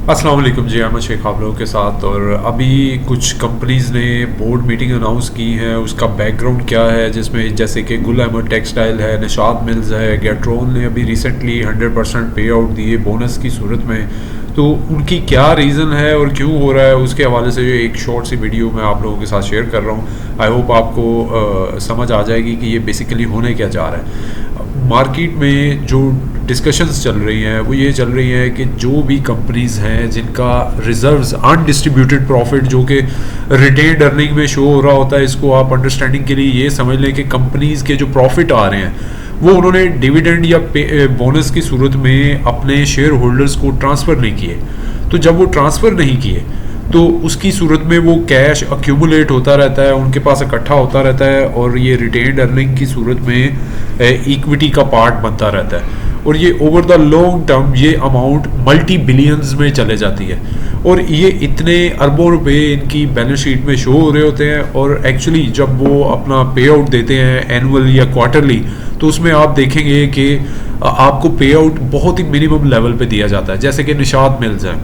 अस्सलाम वालेकुम जी, अहमद शेख आप लोगों के साथ। और अभी कुछ कंपनीज़ ने बोर्ड मीटिंग अनाउंस की है, उसका बैकग्राउंड क्या है, जिसमें जैसे कि गुल अहमद टेक्सटाइल है, निशात मिल्स है, गैट्रोन ने अभी रिसेंटली 100% पे आउट दिए बोनस की सूरत में। तो उनकी क्या रीज़न है और क्यों हो रहा है, उसके हवाले से एक शॉर्ट सी वीडियो मैं आप लोगों के साथ शेयर कर रहा हूँ। आई होप आपको समझ आ जाएगी कि ये बेसिकली होने क्या जा रहा है। मार्केट में जो डिस्कशंस चल रही हैं वो ये चल रही हैं कि जो भी कंपनीज़ हैं जिनका रिजर्व्स अनडिस्ट्रीब्यूटेड प्रॉफिट जो कि रिटेन्ड अर्निंग में शो हो रहा होता है, इसको आप अंडरस्टैंडिंग के लिए ये समझ लें कि कंपनीज़ के जो प्रॉफिट आ रहे हैं वो उन्होंने डिविडेंड या बोनस की सूरत में अपने शेयर होल्डर्स को ट्रांसफ़र नहीं किए। तो जब वो ट्रांसफ़र नहीं किए तो उसकी सूरत में वो कैश अक्यूमुलेट होता रहता है, उनके पास इकट्ठा होता रहता है और ये रिटेन्ड अर्निंग की सूरत में इक्विटी का पार्ट बनता रहता है। और ये ओवर द लॉन्ग टर्म ये अमाउंट मल्टी बिलियंस में चले जाती है और ये इतने अरबों रुपए इनकी बैलेंस शीट में शो हो रहे होते हैं। और एक्चुअली जब वो अपना पे आउट देते हैं एनुअल या क्वार्टरली, तो उसमें आप देखेंगे कि आपको पे आउट बहुत ही मिनिमम लेवल पे दिया जाता है। जैसे कि निशात मिल्स है,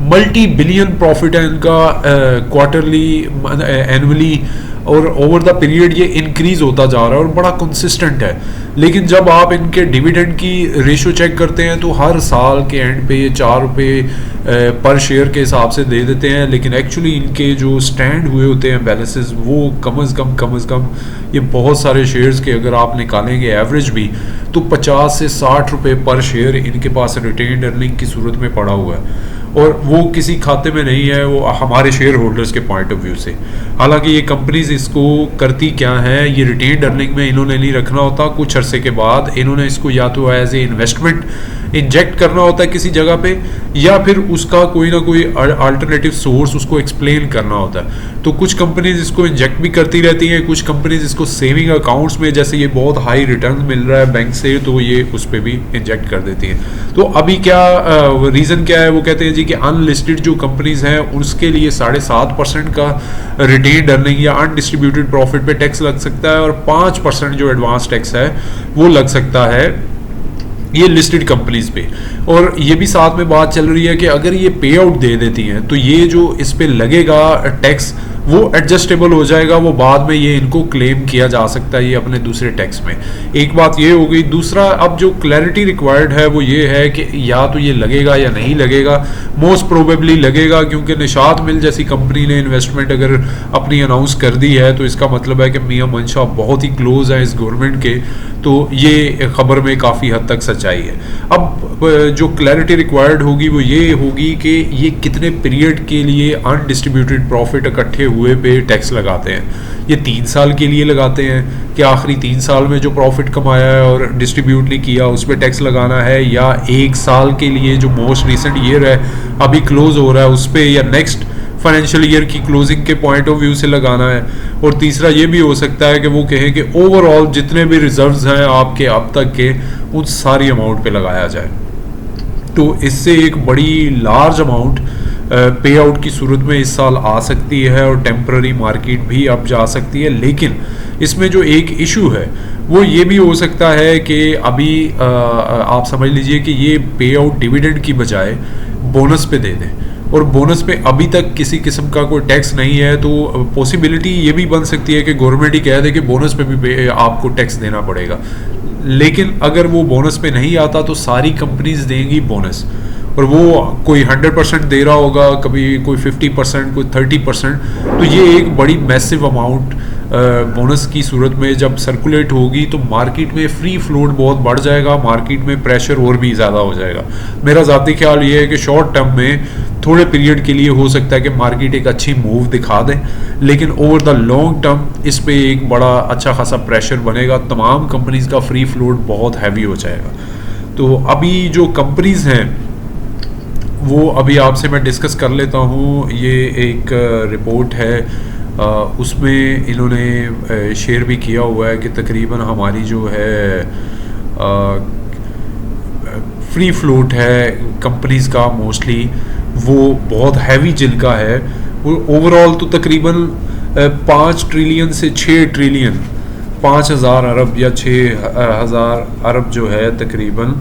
मल्टी बिलियन प्रॉफिट है इनका क्वार्टरली एनुअली, और ओवर द पीरियड ये इंक्रीज होता जा रहा है और बड़ा कंसिस्टेंट है। लेकिन जब आप इनके डिविडेंड की रेशो चेक करते हैं तो हर साल के एंड पे ये 4 रुपये पर शेयर के हिसाब से दे देते हैं, लेकिन एक्चुअली इनके जो स्टैंड हुए होते हैं बैलेंसेस वो कम अज़ कम ये बहुत सारे शेयर्स के अगर आप निकालेंगे एवरेज भी तो 50 से 60 रुपये पर शेयर इनके पास रिटेन्ड अर्निंग की सूरत में पड़ा हुआ है और वो किसी खाते में नहीं है, वो हमारे शेयर होल्डर्स के पॉइंट ऑफ व्यू से। हालांकि ये कंपनीज इसको करती क्या है, ये रिटेन्ड अर्निंग में इन्होंने नहीं रखना होता, कुछ अरसे के बाद इन्होंने इसको या तो एज ए इन्वेस्टमेंट इंजेक्ट करना होता है किसी जगह पे, या फिर उसका कोई ना कोई अल्टरनेटिव सोर्स उसको एक्सप्लेन करना होता है। तो कुछ कंपनीज इसको इंजेक्ट भी करती रहती हैं, कुछ कंपनीज इसको सेविंग अकाउंट्स में, जैसे ये बहुत हाई रिटर्न मिल रहा है बैंक से, तो ये उस पर भी इंजेक्ट कर देती हैं। तो अभी क्या रीज़न क्या है, वो कहते हैं जी कि अनलिस्टेड जो कंपनीज हैं उसके लिए 7.5% का रिटेन्ड अर्निंग या अनडिस्ट्रीब्यूटेड प्रॉफिट पे टैक्स लग सकता है और 5% जो एडवांस टैक्स है वो लग सकता है ये लिस्टेड कंपनीज पे। और ये भी साथ में बात चल रही है कि अगर ये पे आउट दे देती हैं तो ये जो इस पे लगेगा टैक्स वो एडजस्टेबल हो जाएगा, वो बाद में ये इनको क्लेम किया जा सकता है ये अपने दूसरे टैक्स में। एक बात ये हो गई। दूसरा, अब जो क्लैरिटी रिक्वायर्ड है वो ये है कि या तो ये लगेगा या नहीं लगेगा। मोस्ट प्रोबेबली लगेगा, क्योंकि निशात मिल जैसी कंपनी ने इन्वेस्टमेंट अगर अपनी अनाउंस कर दी है तो इसका मतलब है कि मियां मंशा बहुत ही क्लोज है इस गवर्नमेंट के, तो ये खबर में काफ़ी हद तक सच्चाई है। अब जो क्लैरिटी रिक्वायर्ड होगी वो ये होगी कि ये कितने पीरियड के लिए अनडिस्ट्रीब्यूटेड प्रॉफिट इकट्ठे हुए पे टैक्स लगाते हैं। ये 3 साल के लिए लगाते हैं कि आखिरी 3 साल में जो प्रॉफिट कमाया है और डिस्ट्रीब्यूट नहीं किया उस पर टैक्स लगाना है, या 1 साल के लिए जो मोस्ट रिसेंट ईयर है अभी क्लोज हो रहा है उस पर, या नेक्स्ट फाइनेंशियल ईयर की क्लोजिंग के पॉइंट ऑफ व्यू से लगाना है। और तीसरा ये भी हो सकता है कि वो कहें कि ओवरऑल जितने भी रिजर्व्स हैं आपके अब तक के उन सारी अमाउंट पे लगाया जाए। तो इससे एक बड़ी लार्ज अमाउंट पे आउट की सूरत में इस साल आ सकती है और टेम्पररी मार्केट भी अब जा सकती है। लेकिन इसमें जो एक इशू है वो ये भी हो सकता है कि अभी आप समझ लीजिए कि ये पे आउट डिविडेंड की बजाय बोनस पे दे दें, और बोनस पे अभी तक किसी किस्म का कोई टैक्स नहीं है। तो पॉसिबिलिटी ये भी बन सकती है कि गवर्नमेंट ही कह दे कि बोनस पे भी आपको टैक्स देना पड़ेगा। लेकिन अगर वो बोनस पे नहीं आता तो सारी कंपनीज देंगी बोनस, और वो कोई 100% दे रहा होगा, कभी कोई 50%, कोई 30%। तो ये एक बड़ी मैसिव अमाउंट बोनस की सूरत में जब सर्कुलेट होगी तो मार्केट में फ्री फ्लोट बहुत बढ़ जाएगा, मार्केट में प्रेशर और भी ज़्यादा हो जाएगा। मेरा ज़ाती ख्याल ये है कि शॉर्ट टर्म में थोड़े पीरियड के लिए हो सकता है कि मार्केट एक अच्छी मूव दिखा दें, लेकिन ओवर द लॉन्ग टर्म इस पे एक बड़ा अच्छा खासा प्रेशर बनेगा, तमाम कंपनीज का फ्री फ्लोट बहुत हैवी हो जाएगा। तो अभी जो कंपनीज हैं वो अभी आपसे मैं डिस्कस कर लेता हूँ। ये एक रिपोर्ट है, उसमें इन्होंने शेयर भी किया हुआ है कि तकरीबन हमारी जो है फ्री फ्लोट है कंपनीज़ का मोस्टली वो बहुत हैवी जिनका है, वो ओवरऑल तो तकरीबन 5 ट्रिलियन से 6 ट्रिलियन 5,000 अरब या 6,000 अरब जो है तकरीबन